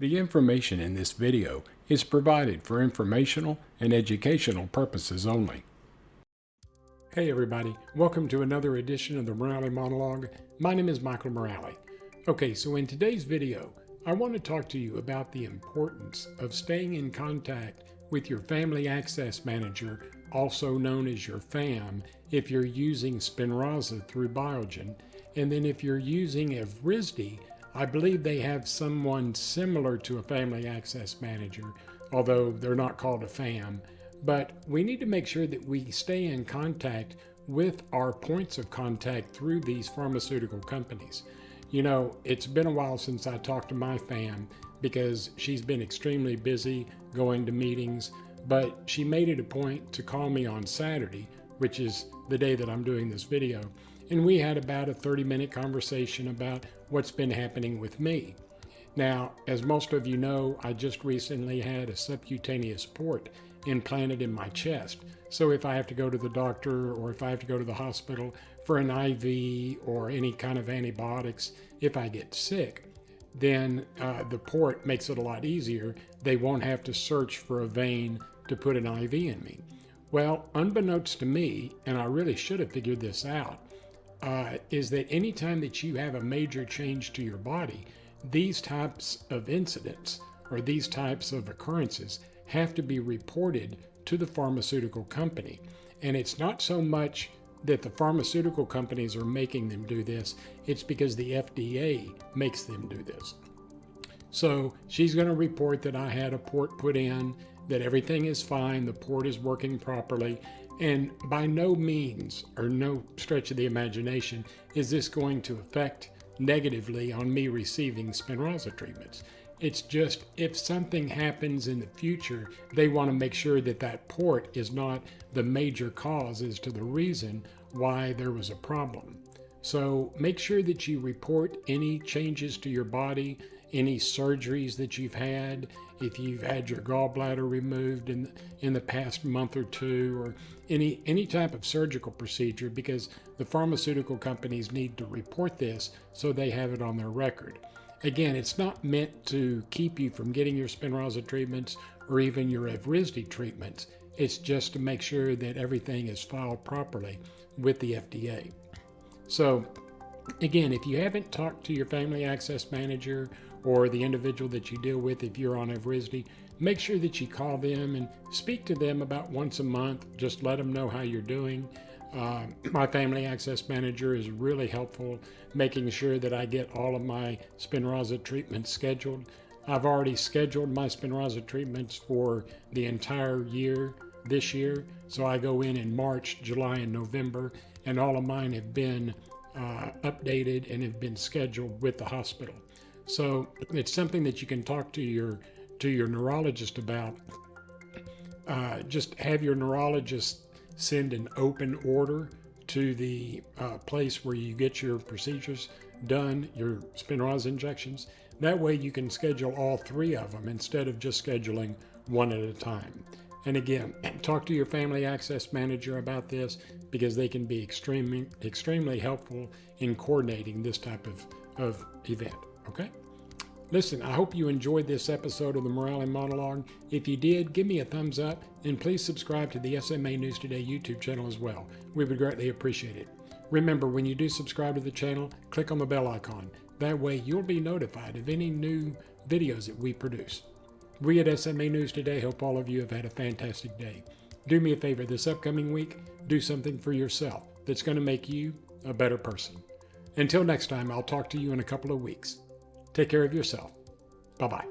The information in this video is provided for informational and educational purposes only. Hey everybody, welcome to another edition of the Morale Monologue. My name is Michael Morale. Okay, so in today's video, I want to talk to you about the importance of staying in contact with your Family Access Manager, also known as your FAM, if you're using Spinraza through Biogen. And then if you're using Evrysdi, I believe they have someone similar to a Family Access Manager, although they're not called a FAM. But we need to make sure that we stay in contact with our points of contact through these pharmaceutical companies. You know, it's been a while since I talked to my FAM because she's been extremely busy going to meetings, but she made it a point to call me on Saturday, which is the day that I'm doing this video. And we had about a 30-minute conversation about what's been happening with me. Now, as most of you know, I just recently had a subcutaneous port implanted in my chest. So if I have to go to the doctor or if I have to go to the hospital for an IV or any kind of antibiotics, if I get sick, then the port makes it a lot easier. They won't have to search for a vein to put an IV in me. Well, unbeknownst to me, and I really should have figured this out, is that anytime that you have a major change to your body, these types of incidents or these types of occurrences have to be reported to the pharmaceutical company. And it's not so much that the pharmaceutical companies are making them do this, it's because the FDA makes them do this. So she's going to report that I had a port put in, that everything is fine, the port is working properly, and by no means or no stretch of the imagination is this going to affect negatively on me receiving Spinraza treatments. It's just if something happens in the future, they want to make sure that that port is not the major cause as to the reason why there was a problem. So make sure that you report any changes to your body, any surgeries that you've had, if you've had your gallbladder removed in the past month or two, or any type of surgical procedure, because the pharmaceutical companies need to report this so they have it on their record. Again, it's not meant to keep you from getting your Spinraza treatments or even your Evrysdi treatments. It's just to make sure that everything is filed properly with the FDA. So again, if you haven't talked to your Family Access Manager or the individual that you deal with if you're on Evrysdi, make sure that you call them and speak to them about once a month. Just let them know how you're doing. My Family Access Manager is really helpful making sure that I get all of my Spinraza treatments scheduled. I've already scheduled my Spinraza treatments for the entire year this year. So I go in March, July, and November, and all of mine have been updated and have been scheduled with the hospital. So it's something that you can talk to your neurologist about. Just have your neurologist send an open order to the place where you get your procedures done, your Spinraza injections. That way you can schedule all three of them instead of just scheduling one at a time. And again, talk to your Family Access Manager about this because they can be extremely helpful in coordinating this type of event, okay? Listen, I hope you enjoyed this episode of the Morale Monologue. If you did, give me a thumbs up and please subscribe to the SMA News Today YouTube channel as well. We would greatly appreciate it. Remember, when you do subscribe to the channel, click on the bell icon. That way you'll be notified of any new videos that we produce. We at SMA News Today hope all of you have had a fantastic day. Do me a favor this upcoming week, do something for yourself that's going to make you a better person. Until next time, I'll talk to you in a couple of weeks. Take care of yourself. Bye-bye.